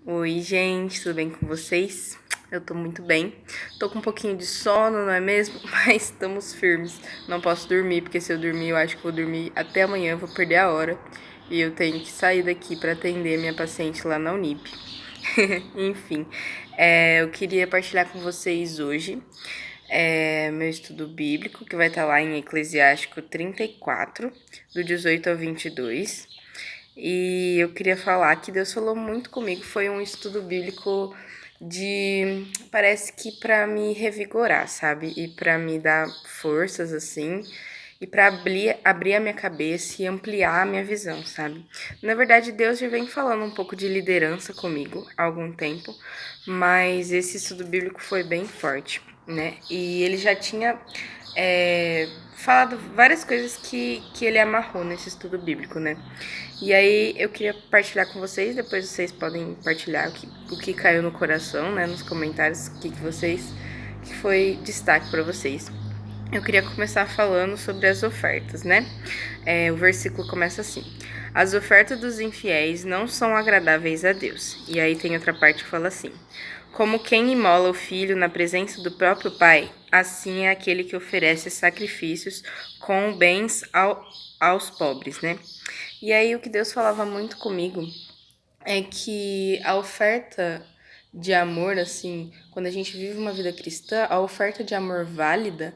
Oi, gente, tudo bem com vocês? Eu tô muito bem. Tô com um pouquinho de sono, não é mesmo? Mas estamos firmes. Não posso dormir, porque se eu dormir, eu acho que vou dormir até amanhã, eu vou perder a hora. E eu tenho que sair daqui pra atender minha paciente lá na Unip. Enfim, eu queria partilhar com vocês hoje meu estudo bíblico, que vai estar lá em Eclesiástico 34, do 18 ao 22. E eu queria falar que Deus falou muito comigo. Foi um estudo bíblico parece que para me revigorar, sabe? E para me dar forças assim, e para abrir a minha cabeça e ampliar a minha visão, sabe? Na verdade, Deus já vem falando um pouco de liderança comigo há algum tempo, mas esse estudo bíblico foi bem forte, né? E ele já tinha falado várias coisas que ele amarrou nesse estudo bíblico, né? E aí eu queria partilhar com vocês, depois vocês podem partilhar o que caiu no coração, né, nos comentários, que foi destaque para vocês. Eu queria começar falando sobre as ofertas, né? O versículo começa assim: as ofertas dos infiéis não são agradáveis a Deus. E aí tem outra parte que fala assim: como quem imola o filho na presença do próprio pai, assim é aquele que oferece sacrifícios com bens aos pobres, né? E aí o que Deus falava muito comigo é que a oferta de amor, assim, quando a gente vive uma vida cristã, a oferta de amor válida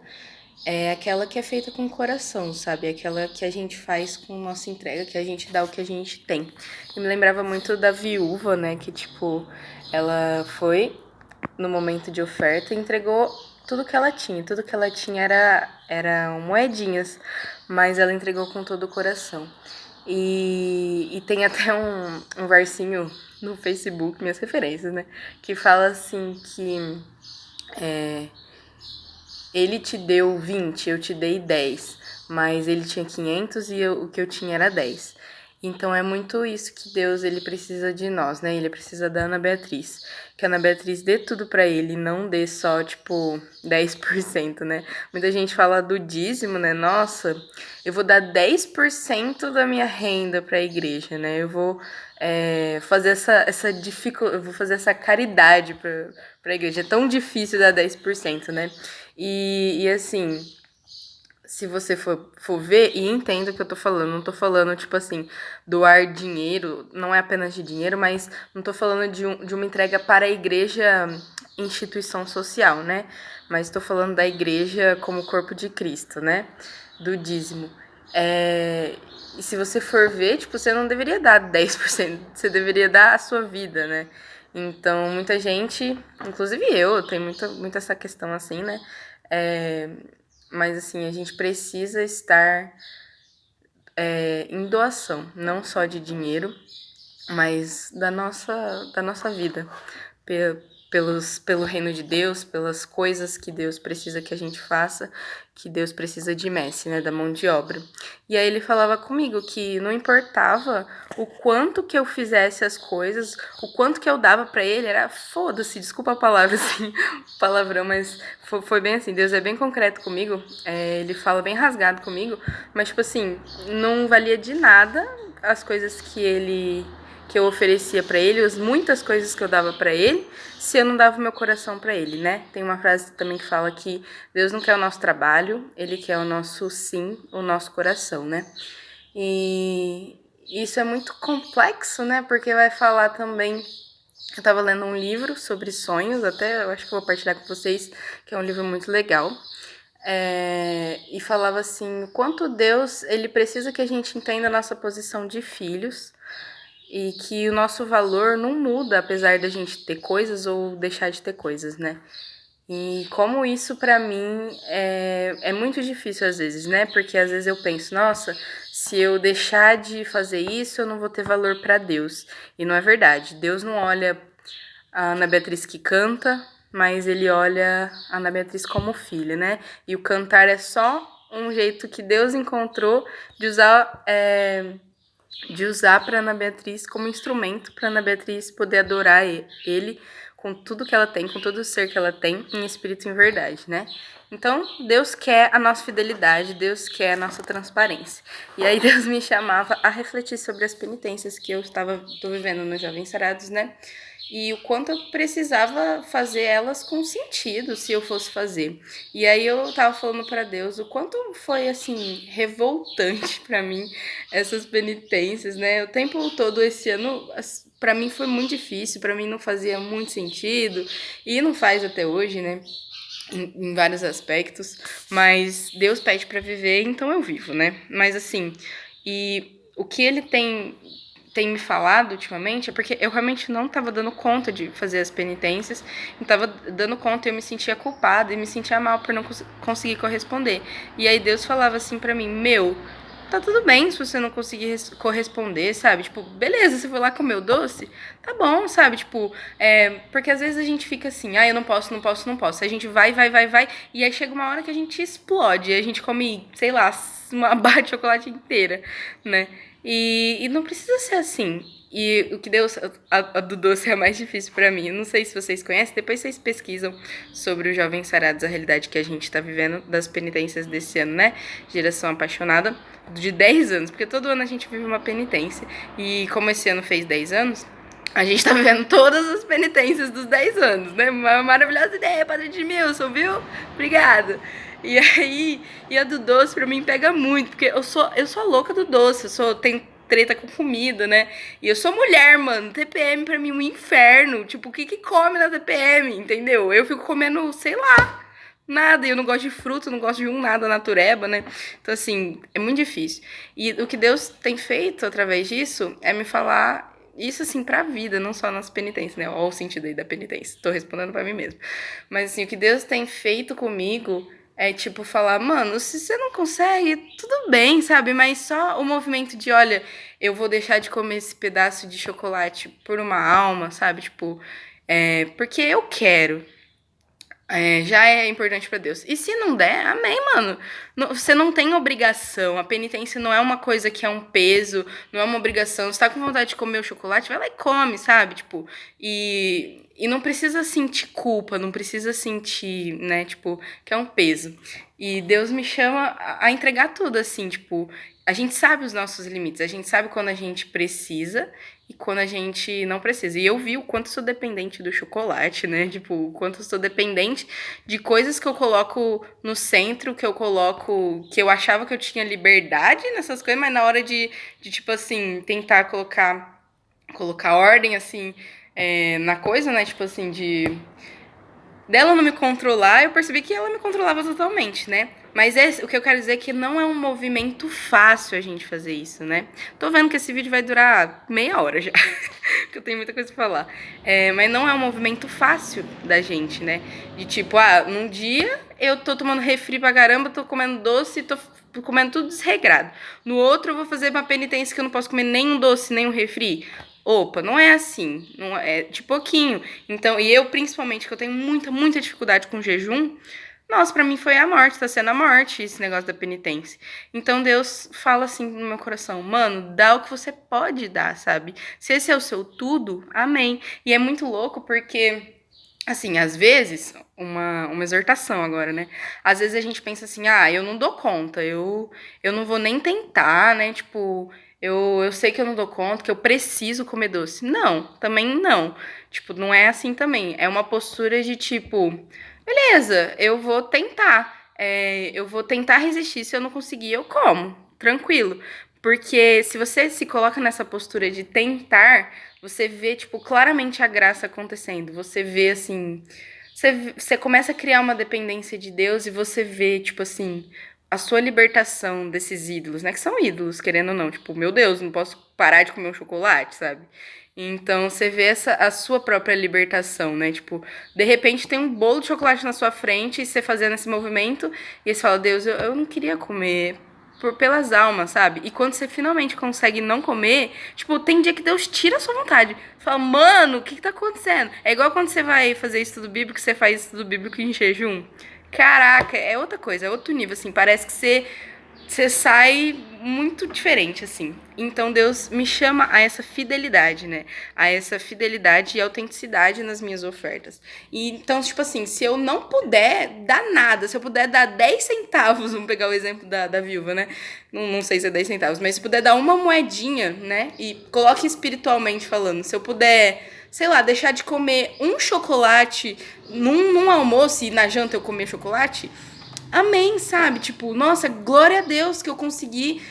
é aquela que é feita com o coração, sabe? Aquela que a gente faz com nossa entrega, que a gente dá o que a gente tem. E me lembrava muito da viúva, né? Que, tipo, ela foi no momento de oferta e entregou tudo que ela tinha. Tudo que ela tinha eram moedinhas, mas ela entregou com todo o coração. E tem até um versinho no Facebook, minhas referências, né? Que fala assim que ele te deu 20, eu te dei 10, mas ele tinha 500 e o que eu tinha era 10. Então é muito isso que Deus ele precisa de nós, né? Ele precisa da Ana Beatriz. Que a Ana Beatriz dê tudo pra ele, não dê só, tipo, 10%, né? Muita gente fala do dízimo, né? Nossa, eu vou dar 10% da minha renda pra igreja, né? Eu vou fazer eu vou fazer essa caridade pra igreja. É tão difícil dar 10%, né? E assim, se você for ver, e entenda o que eu tô falando, não tô falando, tipo assim, doar dinheiro, não é apenas de dinheiro, mas não tô falando de uma entrega para a igreja instituição social, né? Mas tô falando da igreja como corpo de Cristo, né? Do dízimo. E se você for ver, tipo, você não deveria dar 10%, você deveria dar a sua vida, né? Então, muita gente, inclusive eu tenho muito essa questão assim, né? É, mas assim, a gente precisa estar em doação, não só de dinheiro, mas da nossa vida, pelo reino de Deus, pelas coisas que Deus precisa que a gente faça, que Deus precisa de mestre, né, da mão de obra. E aí ele falava comigo que não importava o quanto que eu fizesse as coisas, o quanto que eu dava pra ele, era foda-se, desculpa a palavra assim, palavrão, mas foi bem assim, Deus é bem concreto comigo, ele fala bem rasgado comigo, mas tipo assim, não valia de nada as coisas que eu oferecia para ele, as muitas coisas que eu dava para ele, se eu não dava o meu coração para ele, né? Tem uma frase também que fala que Deus não quer o nosso trabalho, ele quer o nosso sim, o nosso coração, né? E isso é muito complexo, né? Porque vai falar também. Eu tava lendo um livro sobre sonhos, até eu acho que vou partilhar com vocês, que é um livro muito legal. E falava assim, o quanto Deus ele precisa que a gente entenda a nossa posição de filhos e que o nosso valor não muda apesar da gente ter coisas ou deixar de ter coisas, né? E como isso pra mim é muito difícil às vezes, né? Porque às vezes eu penso, nossa, se eu deixar de fazer isso, eu não vou ter valor pra Deus. E não é verdade. Deus não olha a Ana Beatriz que canta, mas ele olha a Ana Beatriz como filha, né? E o cantar é só um jeito que Deus encontrou de usar para Ana Beatriz como instrumento para Ana Beatriz poder adorar ele com tudo que ela tem, com todo o ser que ela tem, em espírito e em verdade, né? Então, Deus quer a nossa fidelidade, Deus quer a nossa transparência. E aí Deus me chamava a refletir sobre as penitências que eu tô vivendo nos Jovens Sarados, né? E o quanto eu precisava fazer elas com sentido, se eu fosse fazer. E aí eu tava falando pra Deus o quanto foi, assim, revoltante pra mim essas penitências, né? O tempo todo esse ano, pra mim foi muito difícil, pra mim não fazia muito sentido, e não faz até hoje, né? Em vários aspectos, mas Deus pede pra viver, então eu vivo, né? Mas assim, e o que ele tem me falado ultimamente é porque eu realmente não tava dando conta de fazer as penitências, não tava dando conta e eu me sentia culpada e me sentia mal por não conseguir corresponder. E aí Deus falava assim pra mim, tá tudo bem se você não conseguir corresponder, sabe? Tipo, beleza, você foi lá comer o doce, tá bom, sabe? Tipo, porque às vezes a gente fica assim, eu não posso, não posso, não posso. A gente vai, e aí chega uma hora que a gente explode, e a gente come, sei lá, uma barra de chocolate inteira, né? E não precisa ser assim. E o que Deus, a do doce é a mais difícil pra mim. Eu não sei se vocês conhecem, depois vocês pesquisam sobre os Jovens Sarados, a realidade que a gente tá vivendo das penitências desse ano, né? Geração Apaixonada, de 10 anos, porque todo ano a gente vive uma penitência. E como esse ano fez 10 anos, a gente tá vivendo todas as penitências dos 10 anos, né? Uma maravilhosa ideia, Padre Edmilson, viu? Obrigada. E aí, a do doce pra mim pega muito, porque eu sou a louca do doce, tenho treta com comida, né? E eu sou mulher, mano. TPM pra mim é um inferno. Tipo, o que come na TPM, entendeu? Eu fico comendo, sei lá, nada. E eu não gosto de fruta, não gosto de nada natureba, né? Então, assim, é muito difícil. E o que Deus tem feito através disso é me falar isso, assim, pra vida, não só nas penitências, né? Olha o sentido aí da penitência. Tô respondendo pra mim mesmo. Mas, assim, o que Deus tem feito comigo é, tipo, falar, mano, se você não consegue, tudo bem, sabe? Mas só o movimento de, olha, eu vou deixar de comer esse pedaço de chocolate por uma alma, sabe? Tipo, porque eu quero. Já é importante pra Deus. E se não der, amém, mano. Você não tem obrigação. A penitência não é uma coisa que é um peso, não é uma obrigação. Você tá com vontade de comer o chocolate, vai lá e come, sabe? Tipo, e não precisa sentir culpa, não precisa sentir, né, tipo, que é um peso. E Deus me chama a entregar tudo, assim, tipo, a gente sabe os nossos limites, a gente sabe quando a gente precisa e quando a gente não precisa. E eu vi o quanto sou dependente do chocolate, né? Tipo, o quanto sou dependente de coisas que eu coloco no centro, que eu achava que eu tinha liberdade nessas coisas, mas na hora de tipo assim, tentar colocar ordem, assim, na coisa, né? Tipo assim, dela não me controlar, eu percebi que ela me controlava totalmente, né? Mas o que eu quero dizer é que não é um movimento fácil a gente fazer isso, né? Tô vendo que esse vídeo vai durar meia hora já, porque eu tenho muita coisa pra falar. Mas não é um movimento fácil da gente, né? De tipo, num dia eu tô tomando refri pra caramba, tô comendo doce, tô comendo tudo desregrado. No outro eu vou fazer uma penitência que eu não posso comer nem um doce, nem um refri. Opa, não é assim, não é de pouquinho. Então, e eu principalmente, que eu tenho muita dificuldade com jejum, nossa, pra mim foi a morte, tá sendo a morte esse negócio da penitência. Então Deus fala assim no meu coração, mano, dá o que você pode dar, sabe? Se esse é o seu tudo, amém. E é muito louco porque, assim, às vezes, uma exortação agora, né? Às vezes a gente pensa assim, eu não dou conta, eu não vou nem tentar, né? Tipo, eu sei que eu não dou conta, que eu preciso comer doce. Não, também não. Tipo, não é assim também. É uma postura de tipo, beleza, eu vou tentar. Eu vou tentar resistir. Se eu não conseguir, eu como. Tranquilo. Porque se você se coloca nessa postura de tentar, você vê, tipo, claramente a graça acontecendo. Você vê, assim... Você começa a criar uma dependência de Deus e você vê, tipo assim, a sua libertação desses ídolos, né? Que são ídolos, querendo ou não. Tipo, meu Deus, não posso parar de comer um chocolate, sabe? Então, você vê a sua própria libertação, né? Tipo, de repente tem um bolo de chocolate na sua frente e você fazendo esse movimento e você fala, Deus, eu não queria comer pelas almas, sabe? E quando você finalmente consegue não comer, tipo, tem dia que Deus tira a sua vontade. Você fala, mano, o que tá acontecendo? É igual quando você vai fazer estudo bíblico, você faz estudo bíblico em jejum. Caraca, é outra coisa, é outro nível, assim, parece que você sai muito diferente, assim. Então Deus me chama a essa fidelidade, né? A essa fidelidade e autenticidade nas minhas ofertas. E então, tipo assim, se eu não puder dar nada, se eu puder dar 10 centavos, vamos pegar o exemplo da viúva, né? Não sei se é 10 centavos, mas se puder dar uma moedinha, né? E coloque espiritualmente falando, se eu puder, sei lá, deixar de comer um chocolate num almoço e na janta eu comer chocolate, amém, sabe? Tipo, nossa, glória a Deus que eu consegui.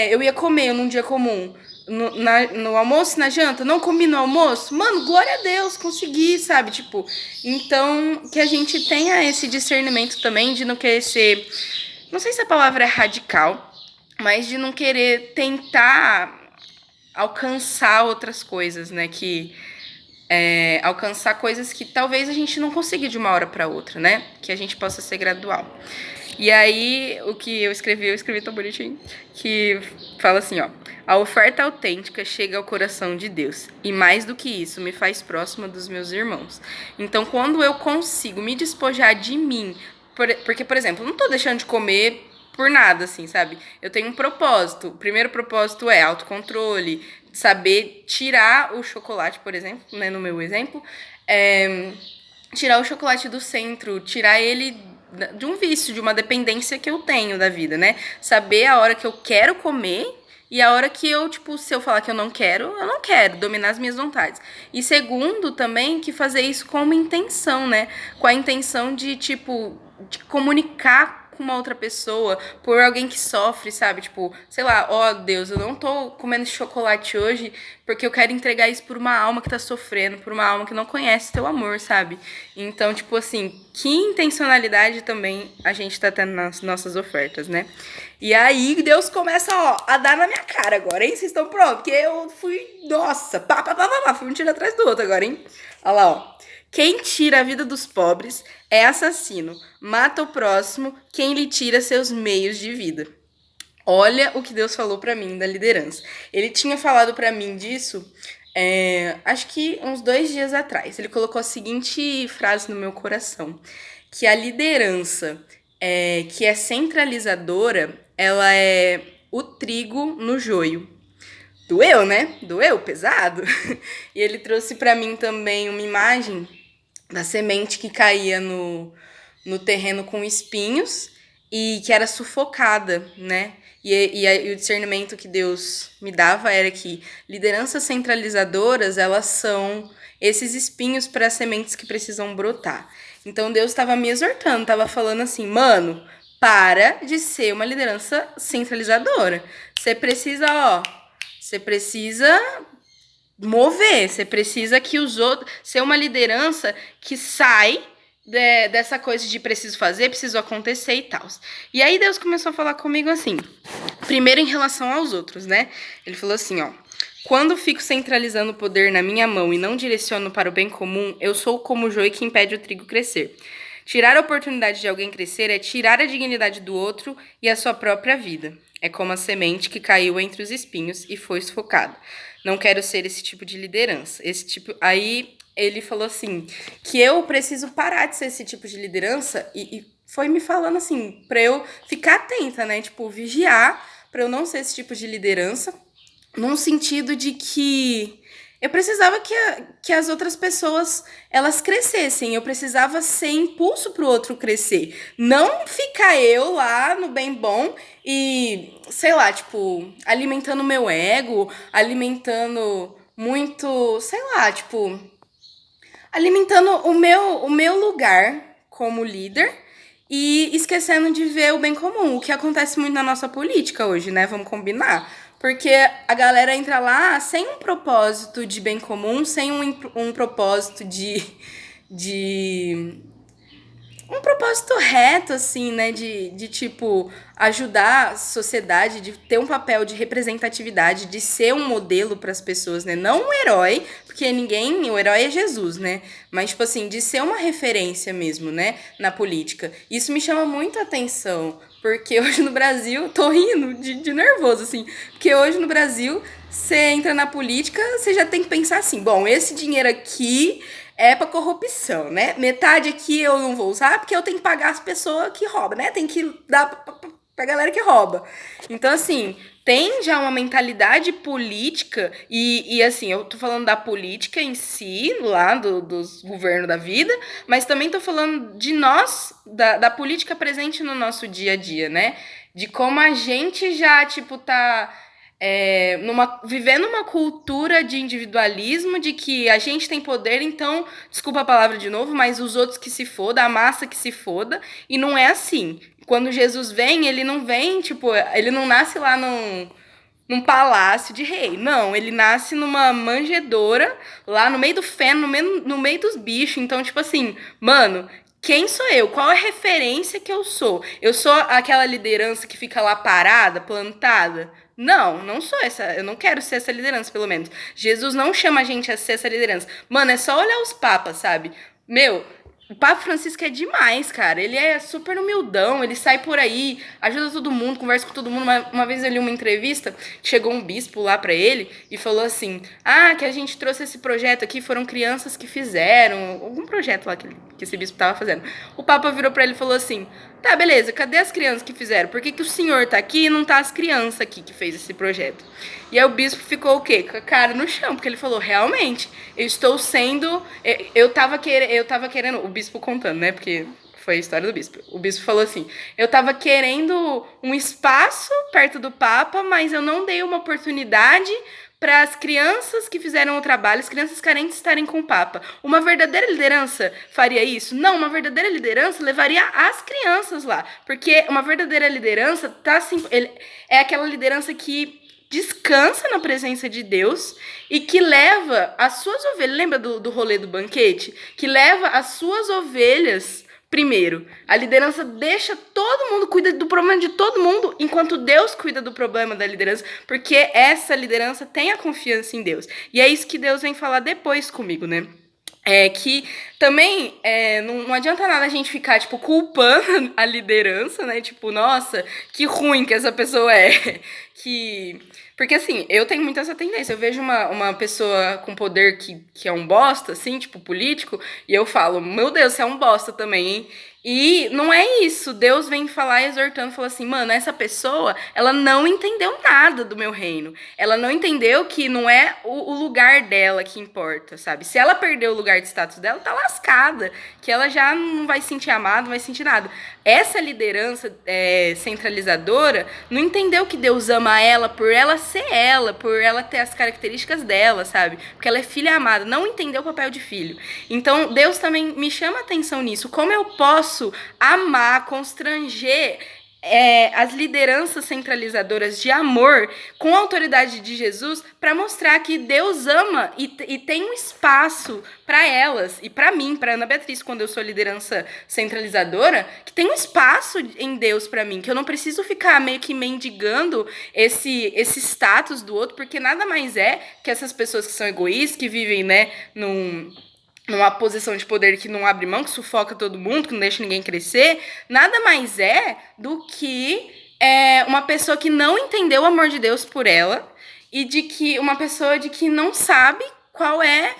Eu ia comer num dia comum. No almoço, na janta, não comi no almoço. Mano, glória a Deus, consegui, sabe? Tipo, então que a gente tenha esse discernimento também de não querer ser. Não sei se a palavra é radical, mas de não querer tentar alcançar outras coisas, né? Alcançar coisas que talvez a gente não consiga de uma hora para outra, né? Que a gente possa ser gradual. E aí, o que eu escrevi tão bonitinho, que fala assim, ó: a oferta autêntica chega ao coração de Deus, e mais do que isso, me faz próxima dos meus irmãos. Então, quando eu consigo me despojar de mim, porque, por exemplo, eu não tô deixando de comer por nada, assim, sabe? Eu tenho um propósito. O primeiro propósito é autocontrole, saber tirar o chocolate, por exemplo, né, no meu exemplo, tirar o chocolate do centro, tirar ele de um vício, de uma dependência que eu tenho da vida, né? Saber a hora que eu quero comer e a hora que eu, tipo, se eu falar que eu não quero, dominar as minhas vontades. E segundo, também, que fazer isso com uma intenção, né? Com a intenção de, tipo, de comunicar com uma outra pessoa, por alguém que sofre, sabe? Tipo, sei lá, ó Deus, eu não tô comendo chocolate hoje porque eu quero entregar isso por uma alma que tá sofrendo, por uma alma que não conhece teu amor, sabe? Então, tipo assim, que intencionalidade também a gente tá tendo nas nossas ofertas, né? E aí Deus começa, ó, a dar na minha cara agora, hein? Vocês estão prontos? Porque eu fui, nossa, fui um tiro atrás do outro agora, hein? Olha lá, ó. Quem tira a vida dos pobres é assassino. Mata o próximo quem lhe tira seus meios de vida. Olha o que Deus falou pra mim da liderança. Ele tinha falado pra mim disso, acho que uns 2 dias atrás. Ele colocou a seguinte frase no meu coração: que a liderança que é centralizadora, ela é o trigo no joio. Doeu, né? Doeu, pesado. E ele trouxe pra mim também uma imagem da semente que caía no terreno com espinhos e que era sufocada, né? E o discernimento que Deus me dava era que lideranças centralizadoras, elas são esses espinhos para as sementes que precisam brotar. Então Deus estava me exortando, estava falando assim, mano, para de ser uma liderança centralizadora. Você precisa mover, você precisa que os outros, ser uma liderança que sai dessa coisa de preciso fazer, preciso acontecer e tal. E aí Deus começou a falar comigo assim, primeiro em relação aos outros, né? Ele falou assim, ó: quando fico centralizando o poder na minha mão e não direciono para o bem comum, eu sou como o joio que impede o trigo crescer. Tirar a oportunidade de alguém crescer é tirar a dignidade do outro e a sua própria vida. É como a semente que caiu entre os espinhos e foi sufocada. Não quero ser esse tipo de liderança. Aí ele falou assim, que eu preciso parar de ser esse tipo de liderança e foi me falando assim, pra eu ficar atenta, né? Tipo, vigiar pra eu não ser esse tipo de liderança, num sentido de que eu precisava que as outras pessoas, elas crescessem. Eu precisava ser impulso pro outro crescer. Não ficar eu lá no bem bom e, sei lá, tipo, alimentando o meu ego, alimentando muito, sei lá, tipo, alimentando o meu lugar como líder e esquecendo de ver o bem comum, o que acontece muito na nossa política hoje, né? Vamos combinar. Porque a galera entra lá sem um propósito de bem comum, sem um propósito de um propósito reto, assim, né? De tipo, ajudar a sociedade, de ter um papel de representatividade, de ser um modelo para as pessoas, né? Não um herói, porque o herói é Jesus, né? Mas, tipo assim, de ser uma referência mesmo, né? Na política. Isso me chama muito a atenção, porque hoje no Brasil, tô rindo de nervoso, assim, porque hoje no Brasil, você entra na política, você já tem que pensar assim, bom, esse dinheiro aqui é pra corrupção, né? Metade aqui eu não vou usar porque eu tenho que pagar as pessoas que roubam, né? Tem que dar pra galera que rouba. Então, assim, tem já uma mentalidade política, e assim, eu tô falando da política em si, lá dos governos da vida, mas também tô falando de nós, da política presente no nosso dia a dia, né? De como a gente já, tipo, tá vivendo uma cultura de individualismo, de que a gente tem poder, então, desculpa a palavra de novo, mas os outros que se foda, a massa que se foda, e não é assim. Quando Jesus vem, ele não vem, tipo, ele não nasce lá num palácio de rei. Não, ele nasce numa manjedoura, lá no meio do feno, no meio dos bichos. Então, tipo assim, mano, quem sou eu? Qual é a referência que eu sou? Eu sou aquela liderança que fica lá parada, plantada? Não, não sou essa. Eu não quero ser essa liderança, pelo menos. Jesus não chama a gente a ser essa liderança. Mano, é só olhar os papas, sabe? Meu, o Papa Francisco é demais, cara. Ele é super humildão, ele sai por aí, ajuda todo mundo, conversa com todo mundo. Uma vez eu li uma entrevista, chegou um bispo lá pra ele e falou assim: ah, que a gente trouxe esse projeto aqui, foram crianças que fizeram, algum projeto lá que esse bispo tava fazendo. O Papa virou pra ele e falou assim: tá, beleza, cadê as crianças que fizeram? Por que o senhor tá aqui e não tá as crianças aqui que fez esse projeto? E aí o bispo ficou o quê? Com a cara no chão, porque ele falou: realmente, eu estou sendo. Eu tava querendo. O bispo contando, né? Porque foi a história do bispo. O bispo falou assim: eu tava querendo um espaço perto do Papa, mas eu não dei uma oportunidade para as crianças que fizeram o trabalho, as crianças carentes estarem com o Papa. Uma verdadeira liderança faria isso? Não, uma verdadeira liderança levaria as crianças lá. Porque uma verdadeira liderança tá assim, é aquela liderança que descansa na presença de Deus e que leva as suas ovelhas. Lembra do rolê do banquete? Que leva as suas ovelhas primeiro. A liderança deixa todo mundo, cuida do problema de todo mundo, enquanto Deus cuida do problema da liderança, porque essa liderança tem a confiança em Deus. E é isso que Deus vem falar depois comigo, né? Que também não adianta nada a gente ficar, tipo, culpando a liderança, né? Tipo, nossa, que ruim que essa pessoa é. Porque, assim, eu tenho muito essa tendência. Eu vejo uma pessoa com poder que é um bosta, assim, tipo, político, e eu falo, meu Deus, você é um bosta também, hein? E não é isso. Deus vem falar exortando, fala assim, mano, essa pessoa, ela não entendeu nada do meu reino. Ela não entendeu que não é o lugar dela que importa, sabe? Se ela perder o lugar de status dela, tá lascada. Que ela já não vai se sentir amada, não vai sentir nada. Essa liderança centralizadora não entendeu que Deus ama ela por ela ter as características dela, sabe? Porque ela é filha amada, não entendeu o papel de filho. Então, Deus também me chama a atenção nisso. Como eu posso amar, constranger as lideranças centralizadoras de amor com a autoridade de Jesus para mostrar que Deus ama e tem um espaço para elas e para mim, para Ana Beatriz, quando eu sou liderança centralizadora, que tem um espaço em Deus para mim, que eu não preciso ficar meio que mendigando esse status do outro, porque nada mais é que essas pessoas que são egoístas, que vivem, né, numa posição de poder que não abre mão, que sufoca todo mundo, que não deixa ninguém crescer, nada mais é do que uma pessoa que não entendeu o amor de Deus por ela e de que uma pessoa de que não sabe qual é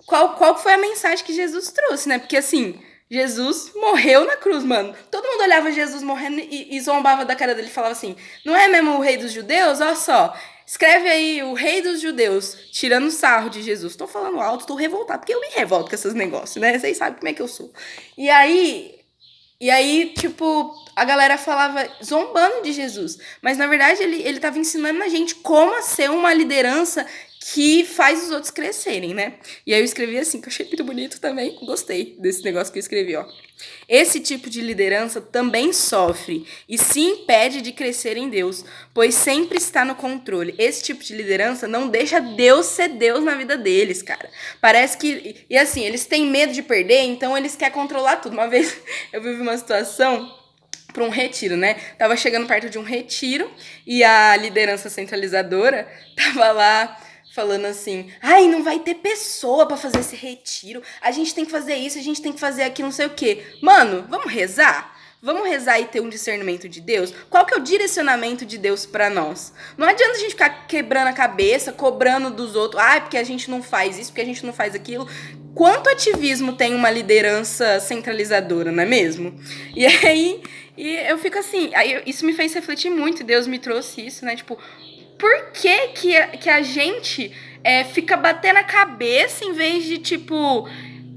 qual foi a mensagem que Jesus trouxe, né? Porque assim, Jesus morreu na cruz, mano. Todo mundo olhava Jesus morrendo e zombava da cara dele e falava assim, não é mesmo o rei dos judeus? Olha só, escreve aí o rei dos judeus, tirando sarro de Jesus. Tô falando alto, tô revoltado, porque eu me revolto com esses negócios, né? Vocês sabem como é que eu sou. E aí, tipo, a galera falava zombando de Jesus. Mas, na verdade, ele tava ensinando a gente como a ser uma liderança que faz os outros crescerem, né? E aí eu escrevi assim, que eu achei muito bonito também. Gostei desse negócio que eu escrevi, ó. Esse tipo de liderança também sofre e se impede de crescer em Deus, pois sempre está no controle. Esse tipo de liderança não deixa Deus ser Deus na vida deles, cara. Parece que... E assim, eles têm medo de perder, então eles querem controlar tudo. Uma vez eu vivi uma situação para um retiro, né? Tava chegando perto de um retiro e a liderança centralizadora tava lá falando assim, ai, não vai ter pessoa pra fazer esse retiro, a gente tem que fazer isso, a gente tem que fazer aquilo, não sei o quê. Mano, vamos rezar? Vamos rezar e ter um discernimento de Deus? Qual que é o direcionamento de Deus pra nós? Não adianta a gente ficar quebrando a cabeça, cobrando dos outros, porque a gente não faz isso, porque a gente não faz aquilo. quanto ativismo tem uma liderança centralizadora, não é mesmo? E aí eu fico assim, isso me fez refletir muito, Deus me trouxe isso, né? Tipo, por que a gente fica batendo a cabeça em vez de, tipo,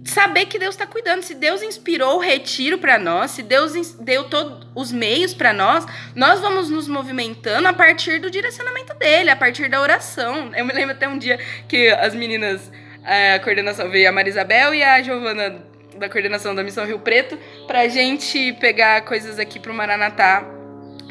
saber que Deus tá cuidando? Se Deus inspirou o retiro pra nós, se Deus deu todos os meios pra nós, nós vamos nos movimentando a partir do direcionamento dele, a partir da oração. Eu me lembro até um dia que as meninas, a coordenação, veio a Marisabel e a Giovana da coordenação da Missão Rio Preto pra gente pegar coisas aqui pro Maranatá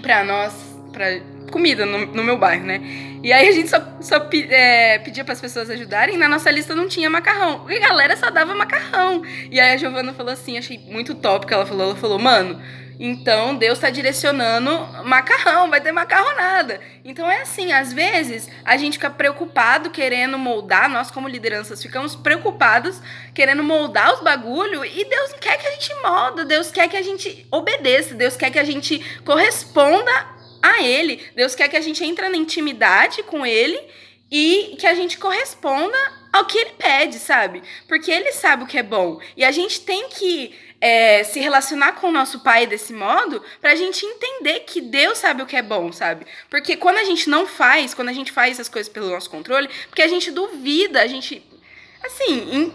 pra nós, pra comida no meu bairro, né? E aí a gente só pedia para as pessoas ajudarem. Na nossa lista não tinha macarrão. E a galera só dava macarrão. E aí a Giovana falou assim, achei muito top que ela falou, mano, então Deus tá direcionando macarrão, vai ter macarronada. Então é assim, às vezes a gente fica preocupado querendo moldar, nós como lideranças ficamos preocupados querendo moldar os bagulho, e Deus não quer que a gente molda, Deus quer que a gente obedeça, Deus quer que a gente corresponda a ele. Deus quer que a gente entre na intimidade com ele e que a gente corresponda ao que ele pede, sabe? Porque ele sabe o que é bom. E a gente tem que se relacionar com o nosso pai desse modo pra gente entender que Deus sabe o que é bom, sabe? Porque quando a gente faz as coisas pelo nosso controle, porque a gente duvida, a gente, assim,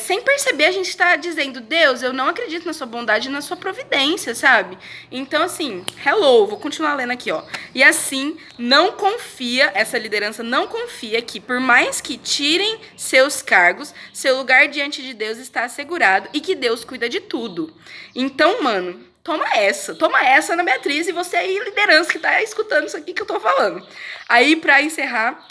sem perceber, a gente está dizendo, Deus, eu não acredito na sua bondade e na sua providência, sabe? Então, assim, vou continuar lendo aqui, ó. E assim, essa liderança não confia que, por mais que tirem seus cargos, seu lugar diante de Deus está assegurado e que Deus cuida de tudo. Então, mano, toma essa, Ana Beatriz, e você aí, liderança, que tá escutando isso aqui que eu tô falando. Aí, pra encerrar,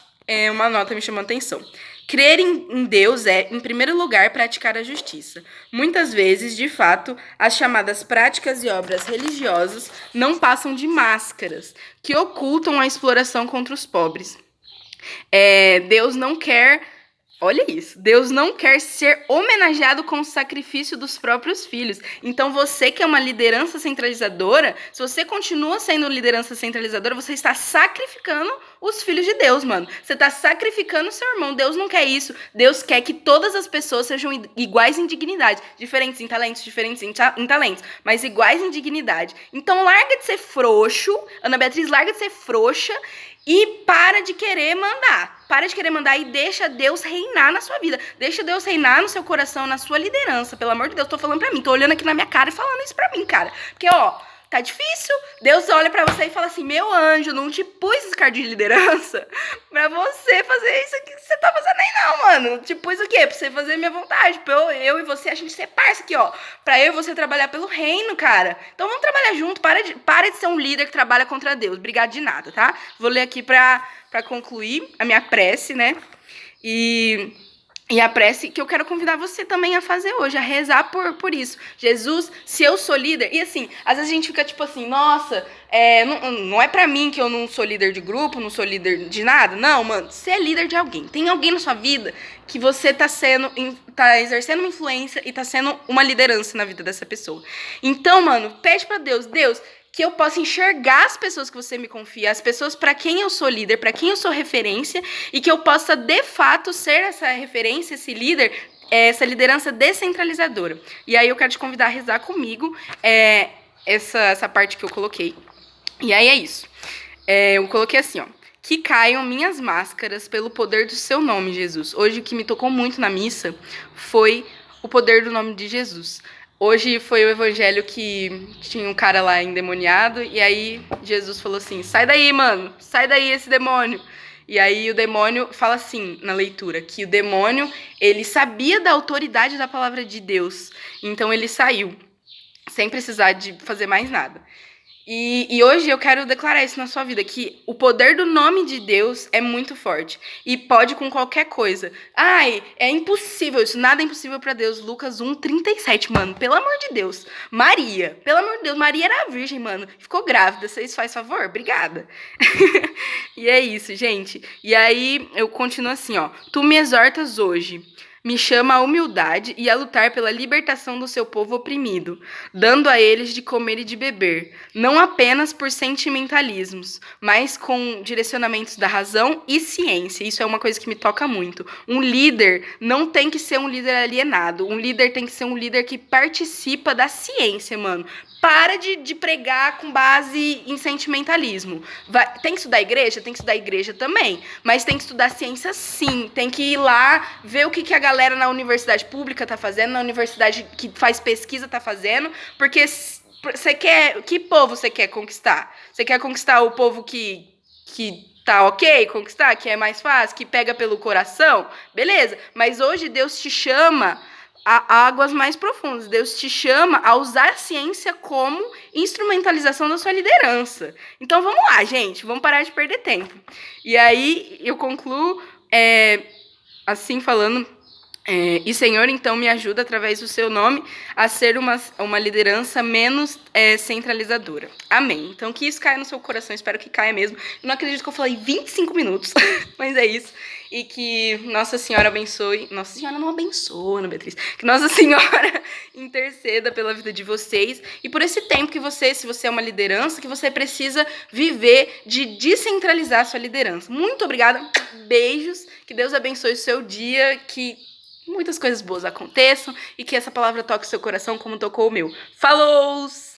uma nota me chamou a atenção. Crer em Deus é, em primeiro lugar, praticar a justiça. Muitas vezes, de fato, as chamadas práticas e obras religiosas não passam de máscaras que ocultam a exploração contra os pobres. Deus não quer... Olha isso, Deus não quer ser homenageado com o sacrifício dos próprios filhos. Então você que é uma liderança centralizadora, se você continua sendo liderança centralizadora, você está sacrificando os filhos de Deus, mano. Você está sacrificando o seu irmão. Deus não quer isso. Deus quer que todas as pessoas sejam iguais em dignidade. Diferentes em talentos, mas iguais em dignidade. Então larga de ser frouxo, Ana Beatriz, larga de ser frouxa e para de querer mandar. Para de querer mandar e deixa Deus reinar na sua vida. Deixa Deus reinar no seu coração, na sua liderança. Pelo amor de Deus, tô falando pra mim. Tô olhando aqui na minha cara e falando isso pra mim, cara. Porque, ó, tá difícil. Deus olha pra você e fala assim, meu anjo, não te pus esse cargo de liderança pra você fazer isso aqui que você tá fazendo aí não, mano. Te pus o quê? Pra você fazer minha vontade. Pra eu e você, a gente ser parça aqui, ó. Pra eu e você trabalhar pelo reino, cara. Então vamos trabalhar junto. Para de ser um líder que trabalha contra Deus. Obrigado de nada, tá? Vou ler aqui pra concluir a minha prece, né? E a prece que eu quero convidar você também a fazer hoje, a rezar por isso. Jesus, se eu sou líder... E assim, às vezes a gente fica tipo assim, nossa, não é pra mim que eu não sou líder de grupo, não sou líder de nada. Não, mano, você é líder de alguém. Tem alguém na sua vida que você tá exercendo uma influência e tá sendo uma liderança na vida dessa pessoa. Então, mano, pede pra Deus, que eu possa enxergar as pessoas que você me confia, as pessoas para quem eu sou líder, para quem eu sou referência, e que eu possa, de fato, ser essa referência, esse líder, essa liderança descentralizadora. E aí eu quero te convidar a rezar comigo essa parte que eu coloquei. E aí é isso. Eu coloquei assim, ó. Que caiam minhas máscaras pelo poder do seu nome, Jesus. Hoje o que me tocou muito na missa foi o poder do nome de Jesus. Hoje foi o evangelho que tinha um cara lá endemoniado, e aí Jesus falou assim, sai daí, mano, sai daí esse demônio. E aí o demônio fala assim, na leitura, que o demônio, ele sabia da autoridade da palavra de Deus, então ele saiu, sem precisar de fazer mais nada. E hoje eu quero declarar isso na sua vida, que o poder do nome de Deus é muito forte. E pode com qualquer coisa. Ai, é impossível isso, nada é impossível pra Deus. Lucas 1:37, mano, pelo amor de Deus. Maria, pelo amor de Deus, Maria era virgem, mano. Ficou grávida, vocês fazem favor? Obrigada. E é isso, gente. E aí eu continuo assim, ó. Tu me exortas hoje. me chama à humildade e a lutar pela libertação do seu povo oprimido, dando a eles de comer e de beber, não apenas por sentimentalismos, mas com direcionamentos da razão e ciência. Isso é uma coisa que me toca muito. Um líder não tem que ser um líder alienado, um líder tem que ser um líder que participa da ciência, mano. Para de pregar com base em sentimentalismo. Tem que estudar igreja? Tem que estudar igreja também. Mas tem que estudar ciência sim. Tem que ir lá ver o que a galera na universidade pública tá fazendo, na universidade que faz pesquisa tá fazendo. Porque você quer... Que povo você quer conquistar? Você quer conquistar o povo que tá ok conquistar? Que é mais fácil? Que pega pelo coração? Beleza. Mas hoje Deus te chama a águas mais profundas. Deus te chama a usar a ciência como instrumentalização da sua liderança. Então vamos lá, gente, vamos parar de perder tempo. E aí eu concluo assim falando, e Senhor, então me ajuda através do seu nome a ser uma liderança menos centralizadora. Amém. Então que isso caia no seu coração, espero que caia mesmo. Eu não acredito que eu falei 25 minutos, mas é isso. E que Nossa Senhora abençoe. Nossa Senhora não abençoa, Ana Beatriz. Que Nossa Senhora interceda pela vida de vocês e por esse tempo que você, se você é uma liderança, que você precisa viver de descentralizar a sua liderança. Muito obrigada. Beijos. Que Deus abençoe o seu dia. Que muitas coisas boas aconteçam e que essa palavra toque o seu coração como tocou o meu. Falou!